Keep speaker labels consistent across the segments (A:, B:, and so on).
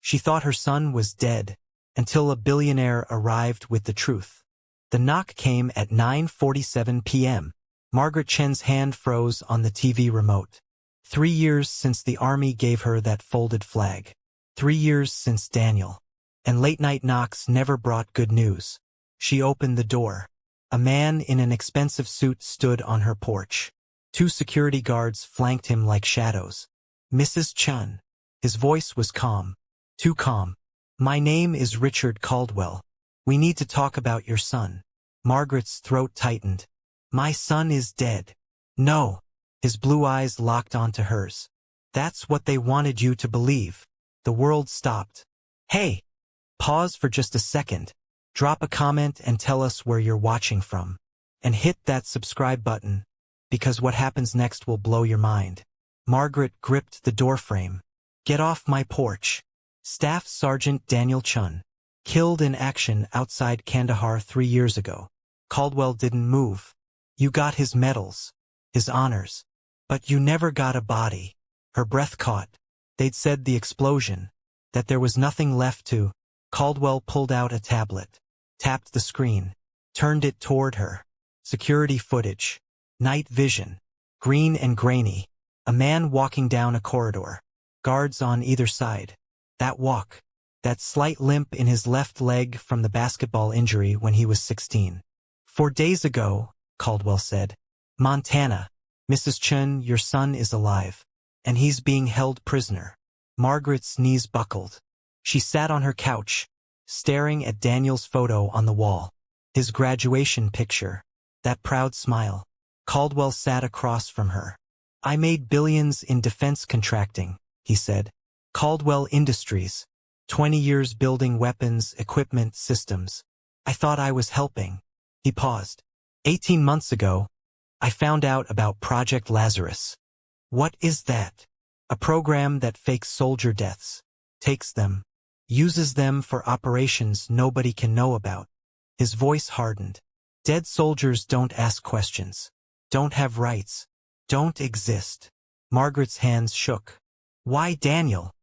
A: She thought her son was dead, until a billionaire arrived with the truth. The knock came at 9:47 p.m. Margaret Chen's hand froze on the TV remote. 3 years since the army gave her that folded flag. 3 years since Daniel. And late-night knocks never brought good news. She opened the door. A man in an expensive suit stood on her porch. 2 security guards flanked him like shadows. "Mrs. Chen." His voice was calm. Too calm. "My name is Richard Caldwell. We need to talk about your son." Margaret's throat tightened. "My son is dead." "No." His blue eyes locked onto hers. "That's what they wanted you to believe." The world stopped. "Hey! Pause for just a second. Drop a comment and tell us where you're watching from. And hit that subscribe button, because what happens next will blow your mind." Margaret gripped the doorframe. "Get off my porch." Staff Sergeant Daniel Chen, killed in action outside Kandahar 3 years ago. Caldwell didn't move. "You got his medals, his honors. But you never got a body." Her breath caught. They'd said the explosion, that there was nothing left to. Caldwell pulled out a tablet, tapped the screen, turned it toward her. Security footage. Night vision. Green and grainy. A man walking down a corridor. Guards on either side. That walk. That slight limp in his left leg from the basketball injury when he was 16. 4 days ago, Caldwell said. "Montana. Mrs. Chen, your son is alive. And he's being held prisoner." Margaret's knees buckled. She sat on her couch, staring at Daniel's photo on the wall. His graduation picture. That proud smile. Caldwell sat across from her. "I made billions in defense contracting," he said. "Caldwell Industries. 20 years building weapons, equipment, systems. I thought I was helping." He paused. 18 months ago, I found out about Project Lazarus." "What is that?" "A program that fakes soldier deaths. Takes them. Uses them for operations nobody can know about." His voice hardened. "Dead soldiers don't ask questions. Don't have rights. Don't exist." Margaret's hands shook. "Why Daniel?"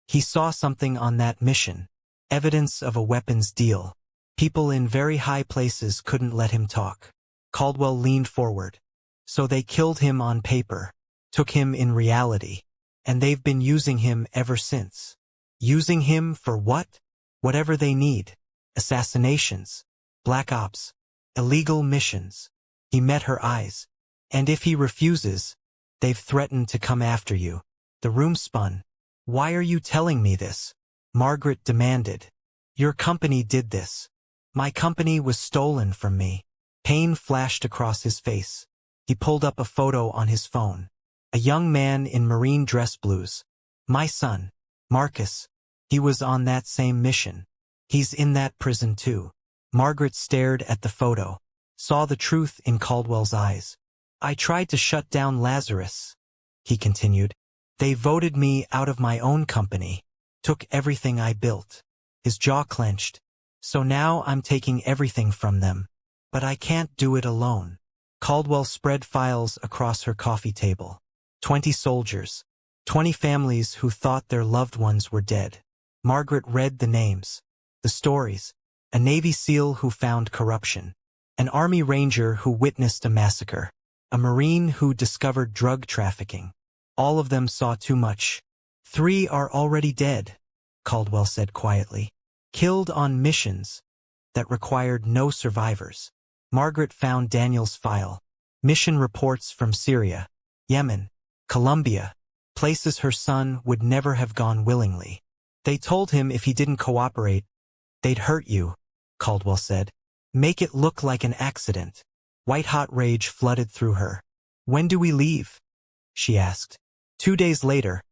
A: He saw something on that mission. Evidence of a weapons deal. People in very high places couldn't let him talk. Caldwell leaned forward. "So they killed him on paper. Took him in reality. And they've been using him ever since." "Using him for what?" "Whatever they need. Assassinations. Black ops. Illegal missions." He met her eyes. "And if he refuses, they've threatened to come after you." The room spun. "Why are you telling me this?" Margaret demanded. "Your company did this. My company was stolen from me." Pain flashed across his face. He pulled up a photo on his phone. A young man in marine dress blues. "My son, Marcus. He was on that same mission. He's in that prison too." Margaret stared at the photo. Saw the truth in Caldwell's eyes. "I tried to shut down Lazarus," he continued. "They voted me out of my own company. Took everything I built." His jaw clenched. "So now I'm taking everything from them. But I can't do it alone." Caldwell spread files across her coffee table. 20 soldiers. 20 families who thought their loved ones were dead. Margaret read the names. The stories. A Navy SEAL who found corruption. An Army Ranger who witnessed a massacre. A Marine who discovered drug trafficking. All of them saw too much. 3 are already dead, Caldwell said quietly. Killed on missions that required no survivors. Margaret found Daniel's file. Mission reports from Syria, Yemen, Colombia, places her son would never have gone willingly. They told him if he didn't cooperate, they'd hurt you, Caldwell said. Make it look like an accident. White-hot rage flooded through her. When do we leave? She asked. 2 days later,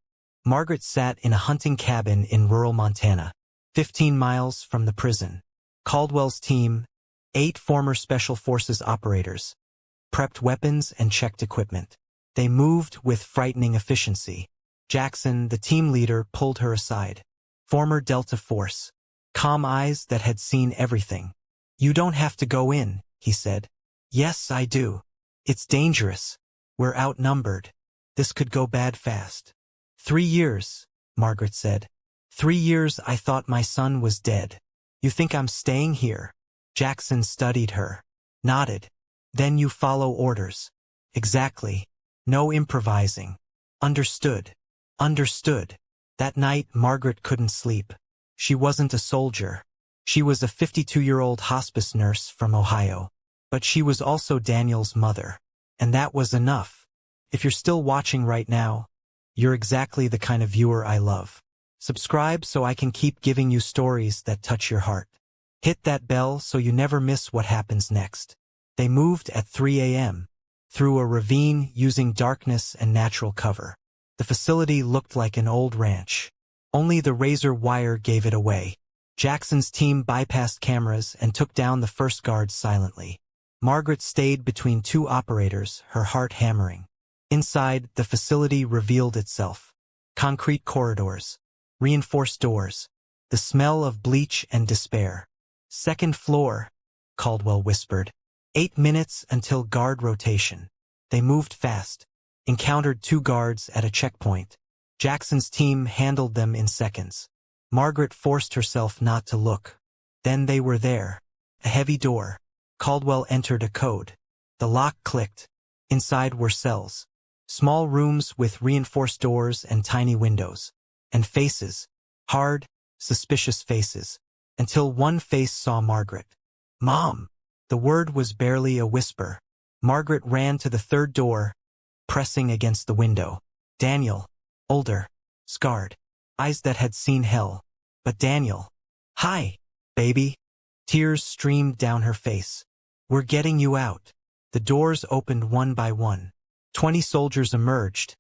A: Margaret sat in a hunting cabin in rural Montana, 15 miles from the prison. Caldwell's team, 8 former Special Forces operators, prepped weapons and checked equipment. They moved with frightening efficiency. Jackson, the team leader, pulled her aside. Former Delta Force. Calm eyes that had seen everything. You don't have to go in, he said. Yes, I do. It's dangerous. We're outnumbered. This could go bad fast. 3 years, Margaret said. 3 years I thought my son was dead. You think I'm staying here? Jackson studied her. Nodded. Then you follow orders. Exactly. No improvising. Understood. Understood. That night Margaret couldn't sleep. She wasn't a soldier. She was a 52-year-old hospice nurse from Ohio. But she was also Daniel's mother. And that was enough. If you're still watching right now, you're exactly the kind of viewer I love. Subscribe so I can keep giving you stories that touch your heart. Hit that bell so you never miss what happens next. They moved at 3 a.m. through a ravine using darkness and natural cover. The facility looked like an old ranch. Only the razor wire gave it away. Jackson's team bypassed cameras and took down the first guards silently. Margaret stayed between two operators, her heart hammering. Inside, the facility revealed itself. Concrete corridors. Reinforced doors. The smell of bleach and despair. Second floor, Caldwell whispered. 8 minutes until guard rotation. They moved fast. Encountered 2 guards at a checkpoint. Jackson's team handled them in seconds. Margaret forced herself not to look. Then they were there. A heavy door. Caldwell entered a code. The lock clicked. Inside were cells. Small rooms with reinforced doors and tiny windows. And faces. Hard, suspicious faces. Until one face saw Margaret. Mom! The word was barely a whisper. Margaret ran to the third door, pressing against the window. Daniel. Older. Scarred. Eyes that had seen hell. But Daniel. Hi, baby. Tears streamed down her face. We're getting you out. The doors opened one by one. 20 soldiers emerged,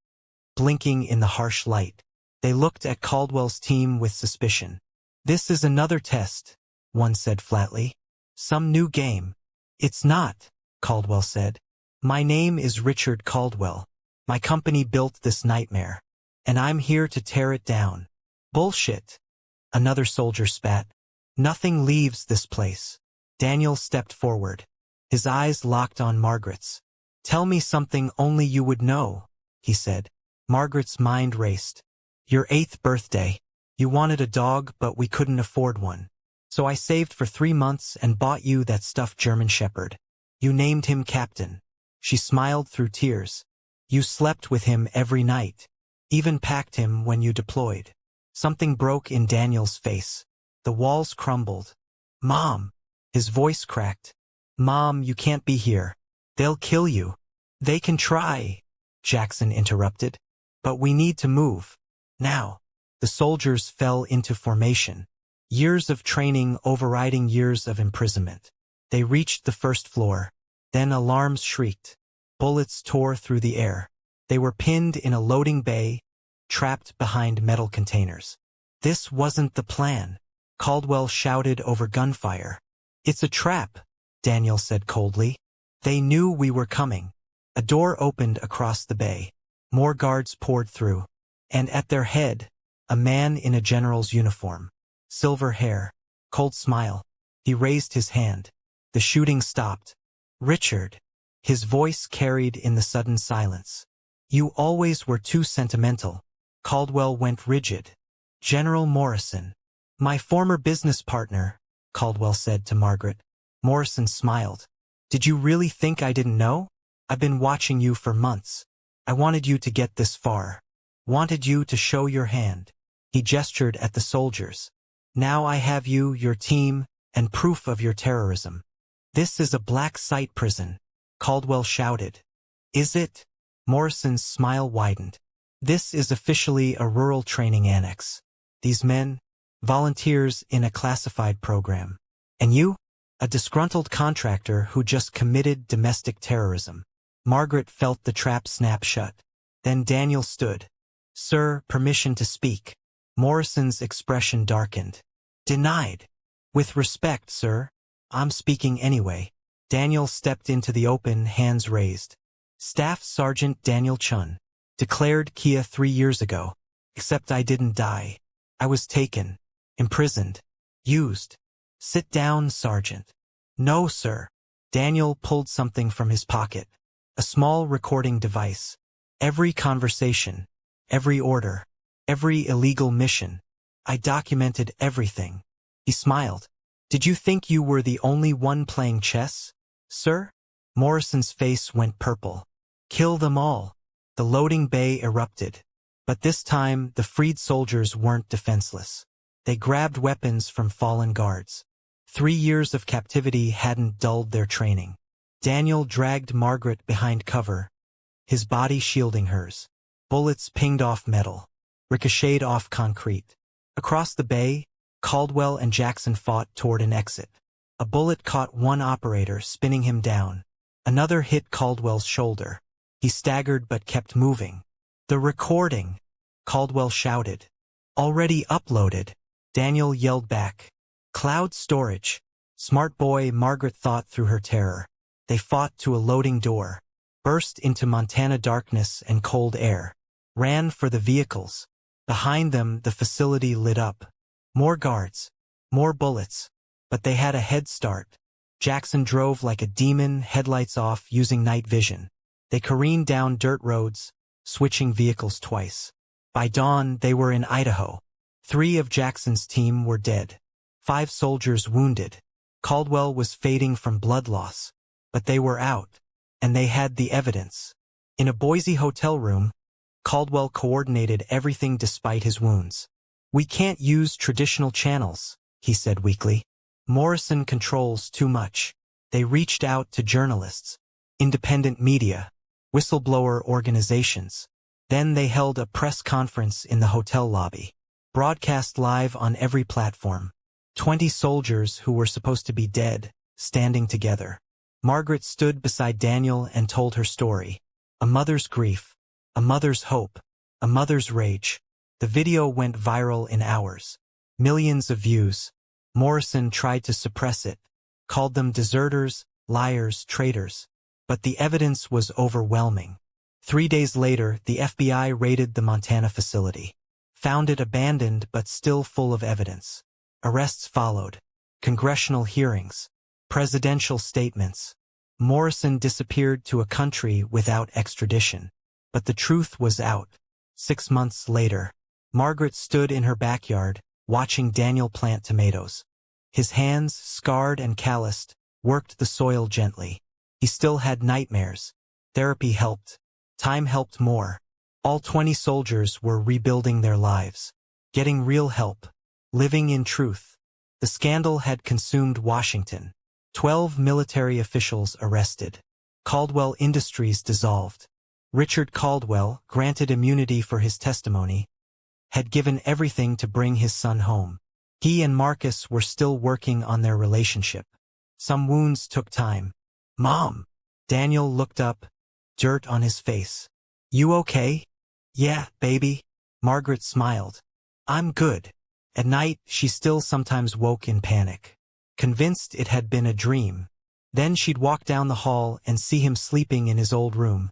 A: blinking in the harsh light. They looked at Caldwell's team with suspicion. This is another test, one said flatly. Some new game. It's not, Caldwell said. My name is Richard Caldwell. My company built this nightmare. And I'm here to tear it down. Bullshit. Another soldier spat. Nothing leaves this place. Daniel stepped forward. His eyes locked on Margaret's. Tell me something only you would know, he said. Margaret's mind raced. Your 8th birthday. You wanted a dog, but we couldn't afford one. So I saved for 3 months and bought you that stuffed German shepherd. You named him Captain. She smiled through tears. You slept with him every night. Even packed him when you deployed. Something broke in Daniel's face. The walls crumbled. Mom! His voice cracked. Mom, you can't be here. They'll kill you. They can try, Jackson interrupted. But we need to move. Now. The soldiers fell into formation. Years of training overriding years of imprisonment. They reached the first floor. Then alarms shrieked. Bullets tore through the air. They were pinned in a loading bay, trapped behind metal containers. This wasn't the plan, Caldwell shouted over gunfire. It's a trap, Daniel said coldly. They knew we were coming. A door opened across the bay. More guards poured through. And at their head, a man in a general's uniform. Silver hair. Cold smile. He raised his hand. The shooting stopped. Richard. His voice carried in the sudden silence. You always were too sentimental. Caldwell went rigid. General Morrison. My former business partner, Caldwell said to Margaret. Morrison smiled. Did you really think I didn't know? I've been watching you for months. I wanted you to get this far. Wanted you to show your hand. He gestured at the soldiers. Now I have you, your team, and proof of your terrorism. This is a black site prison, Caldwell shouted. Is it? Morrison's smile widened. This is officially a rural training annex. These men, volunteers in a classified program. And you? A disgruntled contractor who just committed domestic terrorism. Margaret felt the trap snap shut. Then Daniel stood. Sir, permission to speak. Morrison's expression darkened. Denied. With respect, sir. I'm speaking anyway. Daniel stepped into the open, hands raised. Staff Sergeant Daniel Chen. Declared Kia 3 years ago. Except I didn't die. I was taken. Imprisoned. Used. Sit down, Sergeant. No, sir. Daniel pulled something from his pocket. A small recording device. Every conversation. Every order. Every illegal mission. I documented everything. He smiled. Did you think you were the only one playing chess, sir? Morrison's face went purple. Kill them all. The loading bay erupted. But this time, the freed soldiers weren't defenseless. They grabbed weapons from fallen guards. 3 years of captivity hadn't dulled their training. Daniel dragged Margaret behind cover, his body shielding hers. Bullets pinged off metal, ricocheted off concrete. Across the bay, Caldwell and Jackson fought toward an exit. A bullet caught one operator, spinning him down. Another hit Caldwell's shoulder. He staggered but kept moving. The recording, Caldwell shouted. Already uploaded. Daniel yelled back. Cloud storage. Smart boy, Margaret thought through her terror. They fought to a loading door, burst into Montana darkness and cold air, ran for the vehicles. Behind them, the facility lit up. More guards, more bullets, but they had a head start. Jackson drove like a demon, headlights off, using night vision. They careened down dirt roads, switching vehicles twice. By dawn, they were in Idaho. 3 of Jackson's team were dead. 5 soldiers wounded. Caldwell was fading from blood loss. But they were out, and they had the evidence. In a Boise hotel room, Caldwell coordinated everything despite his wounds. We can't use traditional channels, he said weakly. Morrison controls too much. They reached out to journalists, independent media, whistleblower organizations. Then they held a press conference in the hotel lobby, broadcast live on every platform. 20 soldiers who were supposed to be dead, standing together. Margaret stood beside Daniel and told her story. A mother's grief, a mother's hope, a mother's rage. The video went viral in hours. Millions of views. Morrison tried to suppress it, called them deserters, liars, traitors. But the evidence was overwhelming. 3 days later, the FBI raided the Montana facility. Found it abandoned but still full of evidence. Arrests followed. Congressional hearings. Presidential statements. Morrison disappeared to a country without extradition. But the truth was out. 6 months later, Margaret stood in her backyard, watching Daniel plant tomatoes. His hands, scarred and calloused, worked the soil gently. He still had nightmares. Therapy helped. Time helped more. All 20 soldiers were rebuilding their lives. Getting real help. Living in truth. The scandal had consumed Washington. 12 military officials arrested. Caldwell Industries dissolved. Richard Caldwell, granted immunity for his testimony, had given everything to bring his son home. He and Marcus were still working on their relationship. Some wounds took time. Mom! Daniel looked up, dirt on his face. You okay? Yeah, baby. Margaret smiled. I'm good. At night, she still sometimes woke in panic, convinced it had been a dream. Then she'd walk down the hall and see him sleeping in his old room.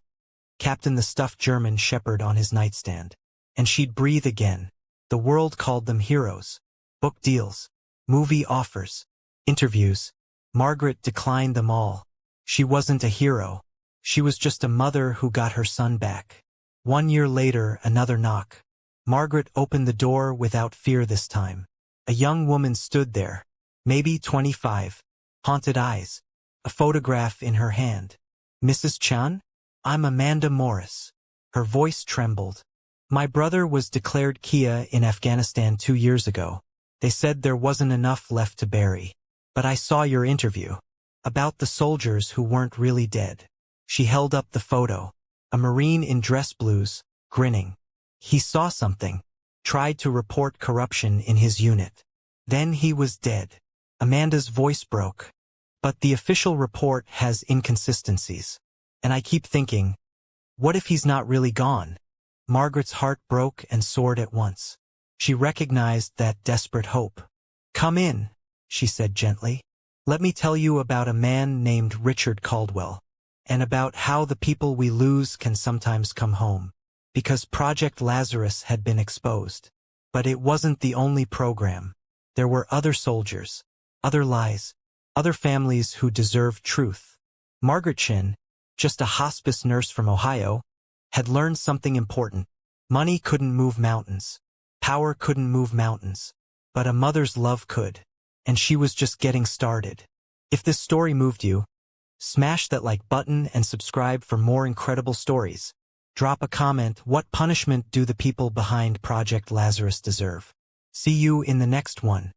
A: Captain the stuffed German shepherd on his nightstand. And she'd breathe again. The world called them heroes. Book deals. Movie offers. Interviews. Margaret declined them all. She wasn't a hero. She was just a mother who got her son back. 1 year later, another knock. Margaret opened the door without fear this time. A young woman stood there, maybe 25, haunted eyes, a photograph in her hand. Mrs. Chen? I'm Amanda Morris. Her voice trembled. My brother was declared Kia in Afghanistan 2 years ago. They said there wasn't enough left to bury. But I saw your interview. About the soldiers who weren't really dead. She held up the photo. A Marine in dress blues, grinning. He saw something. Tried to report corruption in his unit. Then he was dead. Amanda's voice broke. But the official report has inconsistencies. And I keep thinking, what if he's not really gone? Margaret's heart broke and soared at once. She recognized that desperate hope. Come in, she said gently. Let me tell you about a man named Richard Caldwell, and about how the people we lose can sometimes come home. Because Project Lazarus had been exposed. But it wasn't the only program. There were other soldiers, other lies, other families who deserved truth. Margaret Chen, just a hospice nurse from Ohio, had learned something important. Money couldn't move mountains. Power couldn't move mountains, but a mother's love could, and she was just getting started. If this story moved you, smash that like button and subscribe for more incredible stories. Drop a comment. What punishment do the people behind Project Lazarus deserve? See you in the next one.